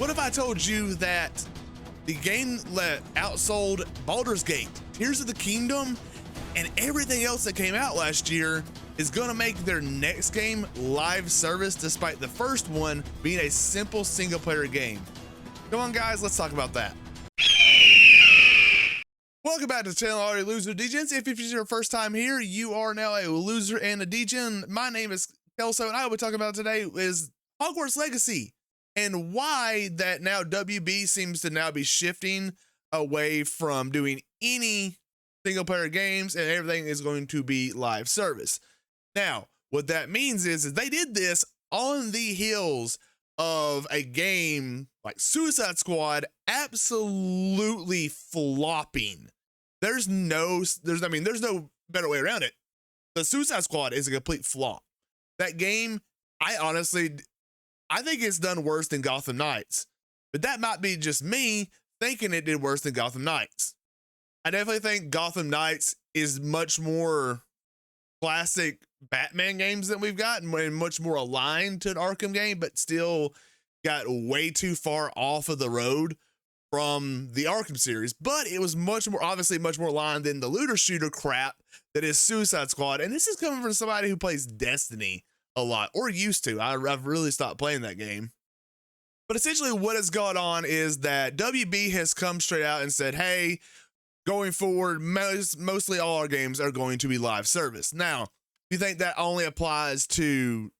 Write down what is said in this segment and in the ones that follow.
What if I told you that the game that outsold Baldur's Gate, Tears of the Kingdom, and everything else that came out last year is going to make their next game live service, despite the first one being a simple single player game? Come on, guys, let's talk about that. Welcome back to the channel, all you loser degens. If it's your first time here, you are now a loser and a degen. My name is Kelso, and I will be talking about today is Hogwarts Legacy and why that now WB seems to now be shifting away from doing any single player games and everything is going to be live service. Now, what that means is they did this on the heels of a game like Suicide Squad absolutely flopping. There's no better way around it. The Suicide Squad is a complete flop. That game, I think it's done worse than Gotham Knights, but that might be just me thinking it did worse than Gotham Knights. I definitely think Gotham Knights is much more classic Batman games than we've got and much more aligned to an Arkham game, but still got way too far off of the road from the Arkham series. But it was much more aligned than the looter shooter crap that is Suicide Squad. And this is coming from somebody who plays Destiny a lot, or used to. I've really stopped playing that game. But essentially what has gone on is that WB has come straight out and said, hey, going forward, mostly all our games are going to be live service. Now, you think that only applies to,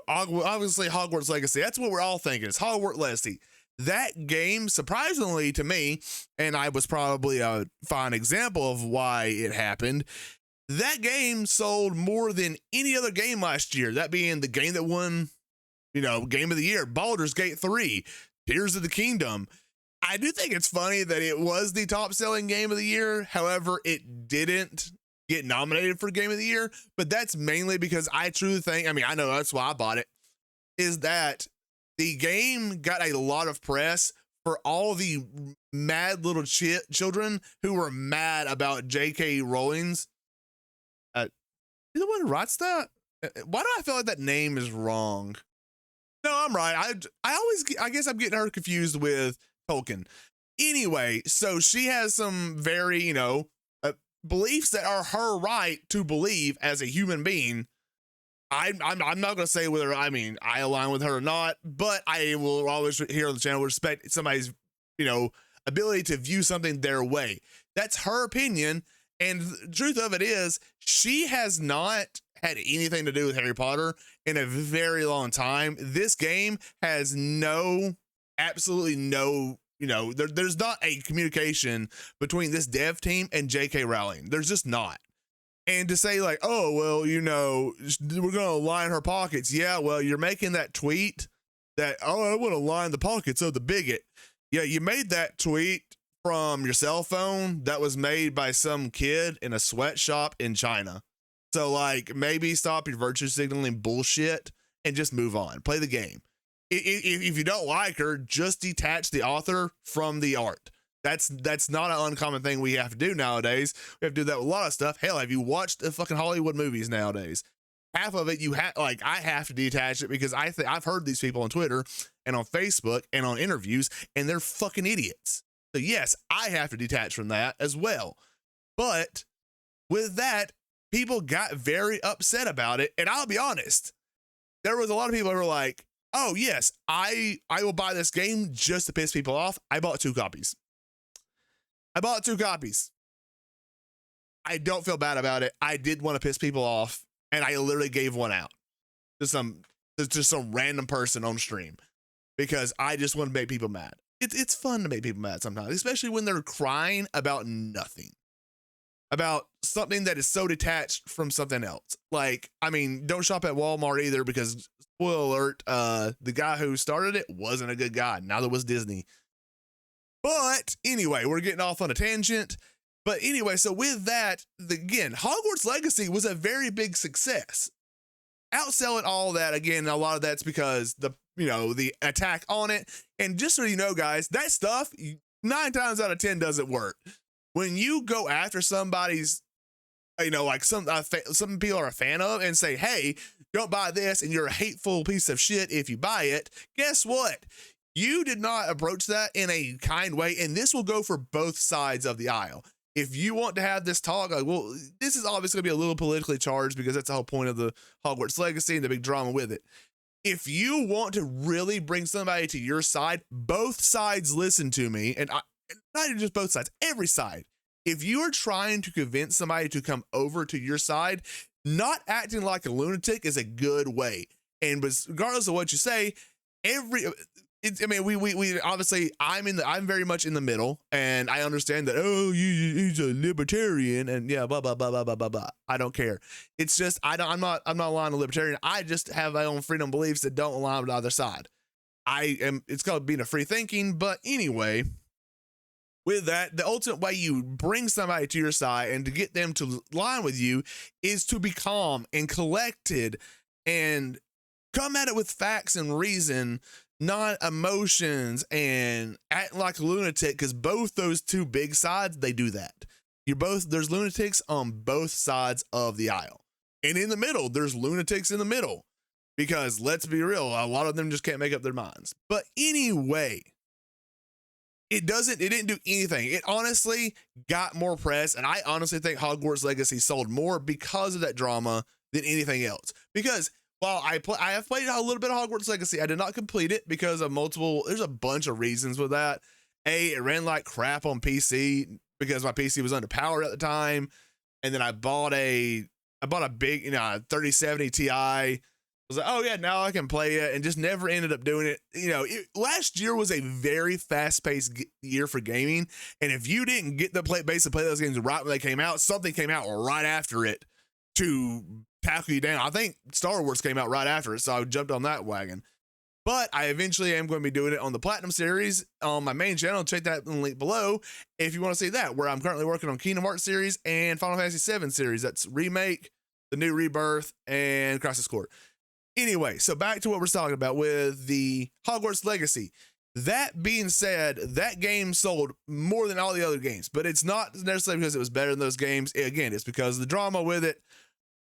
obviously Hogwarts Legacy. That's what we're all thinking. It's Hogwarts Legacy. That game, surprisingly to me, and I was probably a fine example of why it happened, that game sold more than any other game last year. That being the game that won, Game of the Year, Baldur's Gate 3, Tears of the Kingdom. I do think it's funny that it was the top selling game of the year. However, it didn't get nominated for Game of the Year, but that's mainly because I truly think, I know that's why I bought it, is that the game got a lot of press for all the mad little children who were mad about J.K. Rowling's. You the one who writes that? Why do I feel like that name is wrong? No, I'm right. I guess I'm getting her confused with Tolkien. Anyway, so she has some very, beliefs that are her right to believe as a human being. I'm not going to say whether, I align with her or not, but I will always here on the channel respect somebody's, ability to view something their way. That's her opinion. And the truth of it is, she has not had anything to do with Harry Potter in a very long time. This game has absolutely no, there's not a communication between this dev team and J.K. Rowling. There's just not. And to say like, oh, well, we're going to line her pockets. Yeah, well, you're making that tweet that, oh, I want to line the pockets of the bigot. Yeah, you made that tweet from your cell phone that was made by some kid in a sweatshop in China. So like, maybe stop your virtue signaling bullshit and just move on. Play the game. If you don't like her, just detach the author from the art. That's not an uncommon thing we have to do nowadays. We have to do that with a lot of stuff. Hell, have you watched the fucking Hollywood movies nowadays? Half of it I have to detach it because I've heard these people on Twitter and on Facebook and on interviews, and they're fucking idiots. So yes, I have to detach from that as well. But with that, people got very upset about it. And I'll be honest, there was a lot of people who were like, oh yes, I will buy this game just to piss people off. I bought 2 copies. I don't feel bad about it. I did want to piss people off, and I literally gave one out to some random person on stream because I just want to make people mad. It's fun to make people mad sometimes, especially when they're crying about nothing, about something that is so detached from something else. Like, don't shop at Walmart either because, spoiler alert, the guy who started it wasn't a good guy. Neither was Disney. But anyway, we're getting off on a tangent. But anyway, so with that, again, Hogwarts Legacy was a very big success. Outselling all that, again, a lot of that's because the attack on it. And just so you know, guys, that stuff 9 times out of 10 doesn't work. When you go after somebody's, like some people are a fan of and say, hey, don't buy this and you're a hateful piece of shit if you buy it. Guess what? You did not approach that in a kind way, and this will go for both sides of the aisle. If you want to have this talk, like, well, this is obviously going to be a little politically charged because that's the whole point of the Hogwarts Legacy and the big drama with it. If you want to really bring somebody to your side, both sides listen to me, and not even just both sides, every side. If you are trying to convince somebody to come over to your side, not acting like a lunatic is a good way. And regardless of what you say, we obviously I'm very much in the middle, and I understand that. Oh, he's a libertarian, and yeah, blah blah blah blah blah blah blah. I don't care. It's just I'm not aligned to libertarian. I just have my own freedom beliefs that don't align with either side. It's called being a free thinking. But anyway, with that, the ultimate way you bring somebody to your side and to get them to line with you is to be calm and collected and come at it with facts and reason, not emotions and acting like a lunatic, because both those two big sides, they do that. There's lunatics on both sides of the aisle. And in the middle, there's lunatics in the middle, because let's be real, a lot of them just can't make up their minds. But anyway, it didn't do anything. It honestly got more press, and I honestly think Hogwarts Legacy sold more because of that drama than anything else. Because while I have played a little bit of Hogwarts Legacy, I did not complete it because of there's a bunch of reasons with that. It ran like crap on PC because my PC was underpowered at the time. And then I bought a big, 3070 Ti. I was like, oh yeah, now I can play it, and just never ended up doing it. Last year was a very fast-paced year for gaming, and if you didn't get basically play those games right when they came out, something came out right after it to tackle you down. I think Star Wars came out right after it, so I jumped on that wagon. But I eventually am going to be doing it on the Platinum series on my main channel. Check that link below if you want to see that, where I'm currently working on Kingdom Hearts series and Final Fantasy VII series. That's Remake, The New Rebirth, and Crisis Core. Anyway, so back to what we're talking about with the Hogwarts Legacy. That being said, that game sold more than all the other games, but it's not necessarily because it was better than those games. Again, it's because of the drama with it.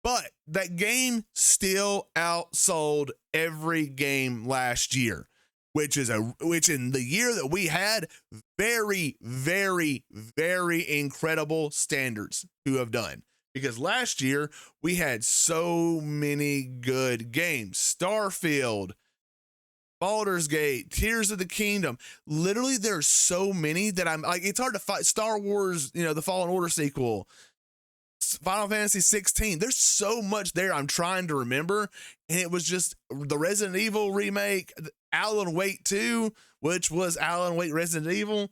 But that game still outsold every game last year, which in the year that we had, very, very, very incredible standards to have done. Because last year we had so many good games. Starfield, Baldur's Gate, Tears of the Kingdom. Literally, there's so many that I'm like, it's hard to fight. Star Wars, the Fallen Order sequel, Final Fantasy 16. There's so much there I'm trying to remember. And it was just the Resident Evil remake, Alan Wake 2, which was Alan Wake Resident Evil.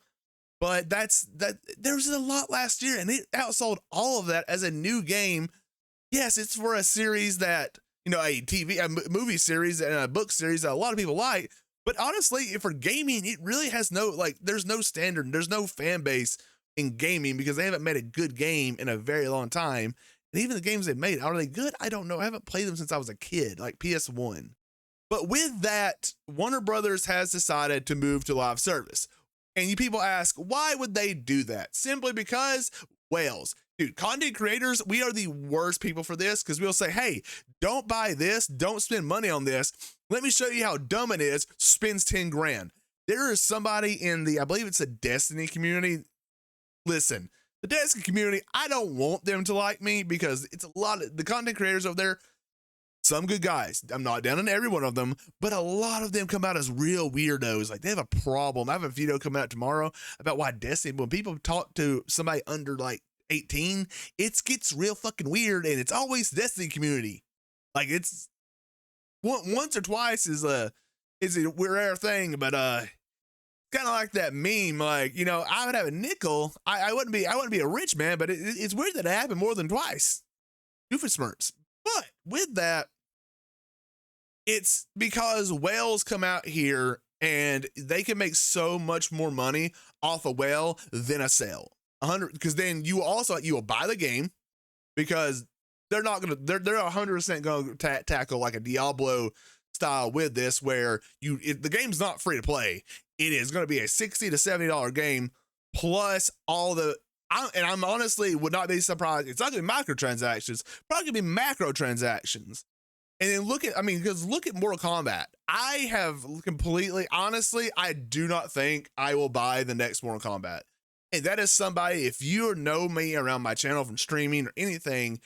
But there was a lot last year, and it outsold all of that as a new game. Yes, it's for a series that, a movie series and a book series that a lot of people like. But honestly, for gaming, it really has there's no standard. There's no fan base in gaming because they haven't made a good game in a very long time. And even the games they've made, are they good? I don't know. I haven't played them since I was a kid, like PS1. But with that, Warner Brothers has decided to move to live service. And you people ask, why would they do that? Simply because whales. Dude, content creators, we are the worst people for this, because we'll say, hey, don't buy this, don't spend money on this. Let me show you how dumb it is. Spends 10 grand. There is somebody in I believe it's a Destiny community. Listen, the Destiny community, I don't want them to like me because it's a lot of the content creators over there. Some good guys. I'm not down on every one of them, but a lot of them come out as real weirdos. Like, they have a problem. I have a video coming out tomorrow about why Destiny, when people talk to somebody under 18, it gets real fucking weird, and it's always the Destiny community. Like, it's once or twice is a rare thing, but kind of like that meme. Like, I would have a nickel. I wouldn't be a rich man, but it's weird that it happened more than twice. Doofusmerts. But with that, it's because whales come out here and they can make so much more money off a whale than a sale. 100, because then you will buy the game, because they're 100% going to tackle like a Diablo style with this, where the game's not free to play. It is going to be a $60 to $70 game plus all the. I'm honestly would not be surprised. It's not going to be microtransactions, probably going to be macro transactions. And then because look at Mortal Kombat. I have completely, honestly, I do not think I will buy the next Mortal Kombat. And that is somebody, if you know me around my channel from streaming or anything,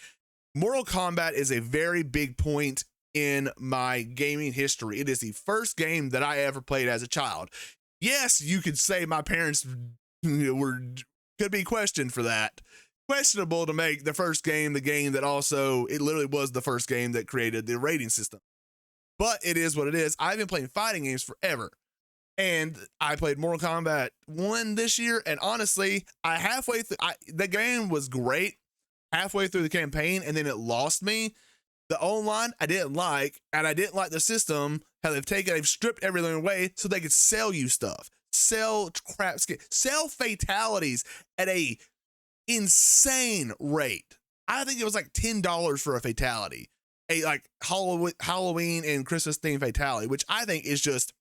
Mortal Kombat is a very big point in my gaming history. It is the first game that I ever played as a child. Yes, you could say my parents could be questioned for that. Questionable to make the first game the game that also, it literally was the first game that created the rating system. But it is what it is. I've been playing fighting games forever. And I played Mortal Kombat 1 this year. And honestly, the game was great halfway through the campaign, and then it lost me. The online I didn't like, and I didn't like the system, how they've stripped everything away so they could sell you stuff, sell crap skin, sell fatalities at a insane rate. I think it was like $10 for a fatality, a like Halloween and Christmas themed fatality, which I think is just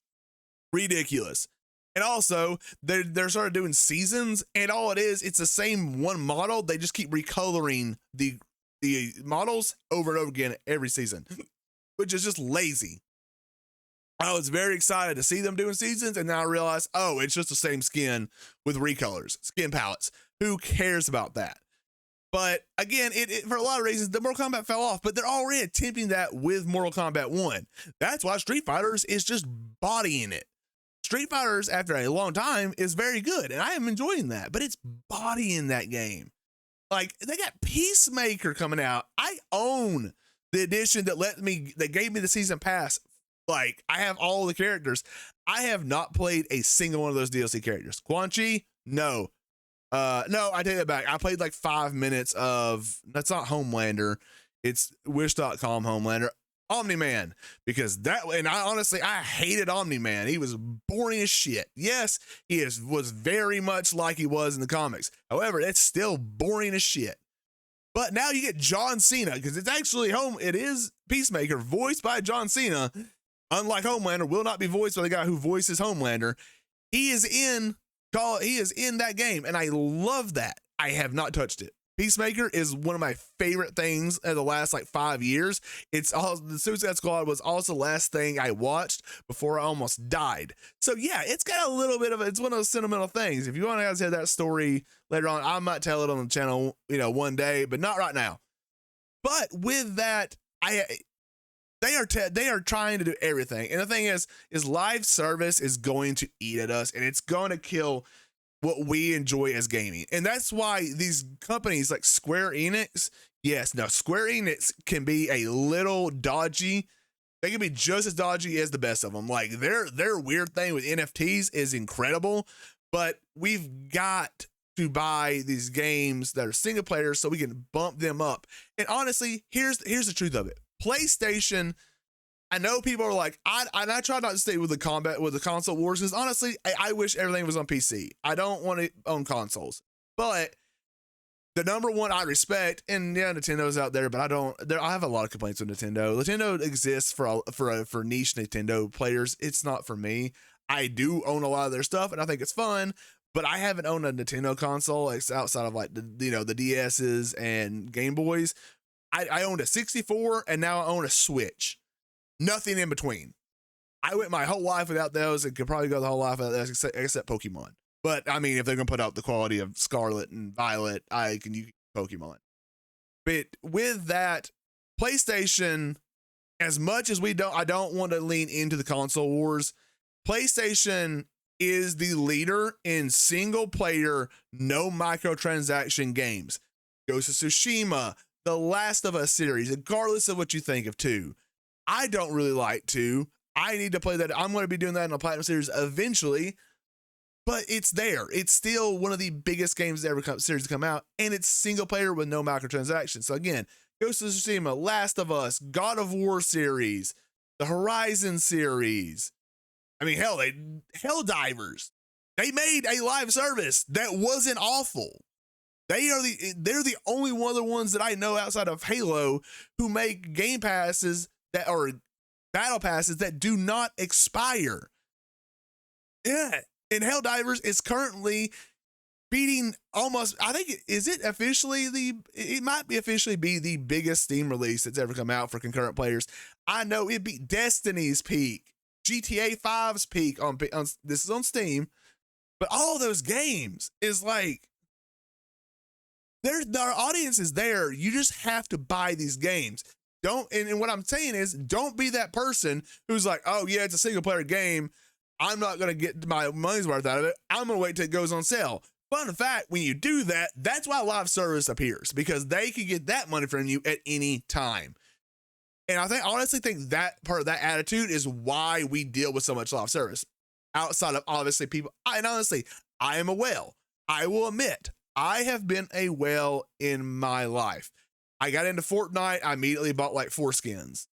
ridiculous. And also they're sort of doing seasons, and all it is, it's the same one model. They just keep recoloring the models over and over again every season, which is just lazy. I was very excited to see them doing seasons, and now I realize, oh, it's just the same skin with recolors, skin palettes. Who cares about that? But again, it for a lot of reasons, the Mortal Kombat fell off, but they're already attempting that with Mortal Kombat 1. That's why Street Fighters is just bodying it. Street Fighters, after a long time, is very good, and I am enjoying that, but it's bodying that game. Like, they got Peacemaker coming out. I own the edition that gave me the season pass. Like, I have all the characters. I have not played a single one of those DLC characters. Quan Chi, no. No, I take that back. I played like 5 minutes of, that's not Homelander. It's Wish.com Homelander. Omni-Man, because I hated Omni-Man. He was boring as shit. Yes, was very much like he was in the comics. However, it's still boring as shit. But now you get John Cena, because it is Peacemaker, voiced by John Cena. Unlike Homelander, will not be voiced by the guy who voices Homelander. He is in that game, and I love that. I have not touched it. Peacemaker is one of my favorite things of the last like 5 years. The Suicide Squad was also the last thing I watched before I almost died. So yeah, it's got a little bit of it's one of those sentimental things. If you want to guys hear that story later on, I might tell it on the channel, one day, but not right now. But with that, they are trying to do everything. And the thing is live service is going to eat at us, and it's going to kill what we enjoy as gaming. And that's why these companies like Square Enix, Square Enix can be a little dodgy. They can be just as dodgy as the best of them. Like their weird thing with NFTs is incredible, but we've got to buy these games that are single player so we can bump them up. And honestly, here's the truth of it. PlayStation, I know people are like, I try not to stay with the console wars, because honestly, I wish everything was on PC. I don't want to own consoles. But the number one I respect, and yeah, Nintendo's out there, but I have a lot of complaints with Nintendo. Nintendo exists for niche Nintendo players. It's not for me. I do own a lot of their stuff, and I think it's fun, but I haven't owned a Nintendo console outside of like the DSs and Game Boys. I owned a 64, and now I own a Switch. Nothing in between. I went my whole life without those, and could probably go the whole life without those, except Pokemon. But I mean, if they're gonna put out the quality of Scarlet and Violet, I can use Pokemon. But with that, PlayStation, as much as I don't want to lean into the console wars. PlayStation is the leader in single player, no microtransaction games. Ghost of Tsushima, The Last of Us series, regardless of what you think of 2. I don't really like 2. I need to play that. I'm going to be doing that in a Platinum series eventually, but it's there. It's still one of the biggest games that ever series to come out, and it's single player with no microtransactions. So again, Ghost of Tsushima, Last of Us, God of War series, the Horizon series. I mean, hell, Helldivers. They made a live service that wasn't awful. They're the only one of the ones that I know outside of Halo who make game passes that are battle passes that do not expire. Yeah. And Helldivers is currently beating almost, I think, is it officially it might be officially be the biggest Steam release that's ever come out for concurrent players. I know it beat Destiny's peak, GTA 5's peak on this is on Steam, but all those games is like, our audience is there. You just have to buy these games. Don't, and what I'm saying is, don't be that person who's like, oh yeah, it's a single player game, I'm not going to get my money's worth out of it, I'm going to wait till it goes on sale. Fun fact, when you do that, that's why live service appears, because they can get that money from you at any time. And I honestly think that part of that attitude is why we deal with so much live service. Outside of obviously people, and honestly, I am a whale. I will admit, I have been a whale in my life. I got into Fortnite, I immediately bought like 4 skins.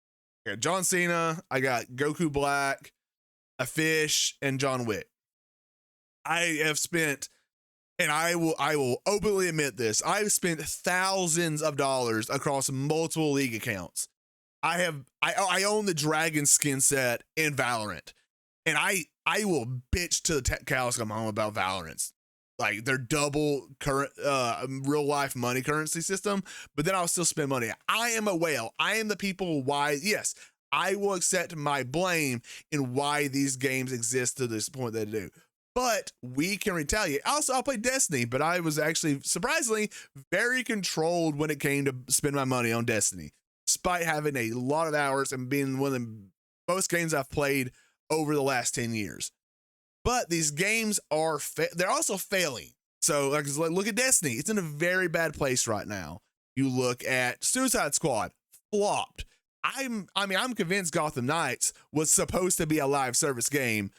I got John Cena, I got Goku Black, a fish, and John Wick. I have spent, and I will openly admit this, I've spent thousands of dollars across multiple League accounts. I own the Dragon skin set in Valorant, and I will bitch to the cows come home about Valorant. Like their double current real life money currency system, but then I'll still spend money. I am a whale. I am the people why, yes, I will accept my blame in why these games exist to this point that they do. But we can retaliate. Also, I'll play Destiny, but I was actually surprisingly very controlled when it came to spend my money on Destiny, despite having a lot of hours and being one of the most games I've played over the last 10 years. But these games are, they're also failing. So like, look at Destiny. It's in a very bad place right now. You look at Suicide Squad, flopped. I'm convinced Gotham Knights was supposed to be a live service game,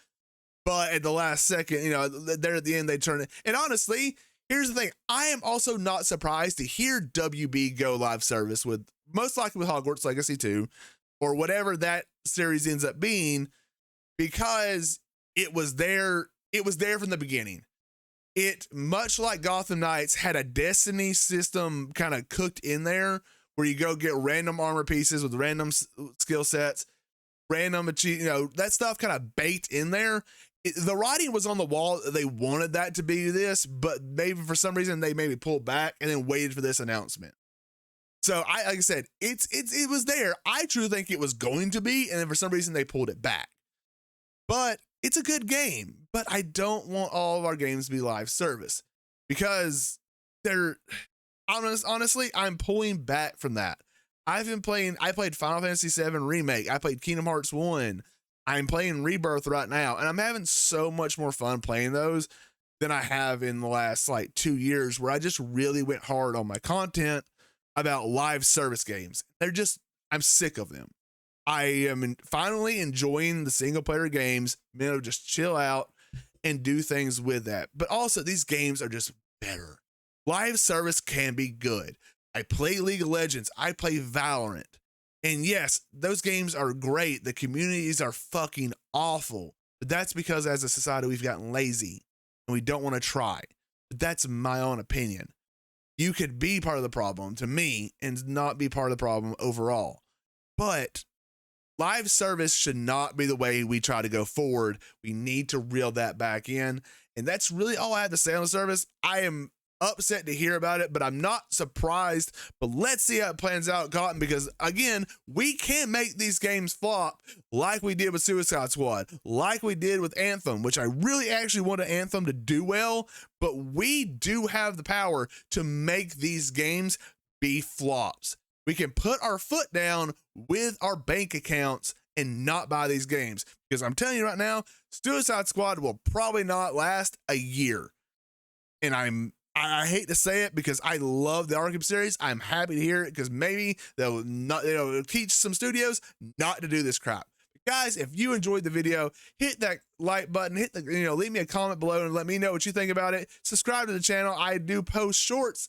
but at the last second, you know, there at the end, they turn it. And honestly, here's the thing. I am also not surprised to hear WB go live service with, most likely with Hogwarts Legacy 2, or whatever that series ends up being, because it was there from the beginning. It, much like Gotham Knights, had a Destiny system kind of cooked in there, where you go get random armor pieces with random skill sets, random achieve, you know, that stuff kind of baked in there. The writing was on the wall. They wanted that to be this, but maybe for some reason they maybe pulled back and then waited for this announcement. So like I said, it was there. I truly think it was going to be, and then for some reason they pulled it back. But it's a good game, but I don't want all of our games to be live service, because they're honestly, I'm pulling back from that. I played Final Fantasy VII Remake. I played Kingdom Hearts 1. I'm playing Rebirth right now, and I'm having so much more fun playing those than I have in the last like 2 years, where I just really went hard on my content about live service games. I'm sick of them. I am finally enjoying the single player games, being able to just chill out and do things with that. But also, these games are just better. Live service can be good. I play League of Legends. I play Valorant. And yes, those games are great. The communities are fucking awful. But that's because as a society, we've gotten lazy and we don't want to try. But that's my own opinion. You could be part of the problem to me and not be part of the problem overall. But live service should not be the way we try to go forward. We need to reel that back in. And that's really all I have to say on the service. I am upset to hear about it, but I'm not surprised. But let's see how it plans out, Cotton, because again, we can't make these games flop like we did with Suicide Squad, like we did with Anthem, which I really actually wanted Anthem to do well, but we do have the power to make these games be flops. We can put our foot down with our bank accounts and not buy these games, because I'm telling you right now, Suicide Squad will probably not last a year. And I hate to say it, because I love the Arkham series. I'm happy to hear it, because maybe they'll teach some studios not to do this crap. But guys, if you enjoyed the video, hit that like button, leave me a comment below and let me know what you think about it. Subscribe to the channel. I do post shorts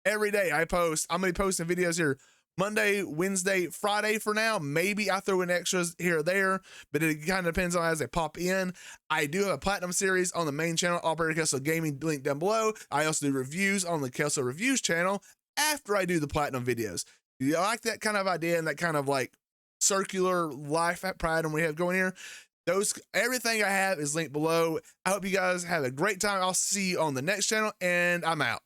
every day. I'm going to be posting videos here Monday, Wednesday, Friday for now. Maybe I throw in extras here or there, but it kind of depends on as they pop in. I do have a platinum series on the main channel, Operator Kelso Gaming, link down below. I also do reviews on the Kelso Reviews channel after I do the platinum videos. You like that kind of idea and that kind of like circular life pattern we have going here? Everything I have is linked below. I hope you guys have a great time. I'll see you on the next channel, and I'm out.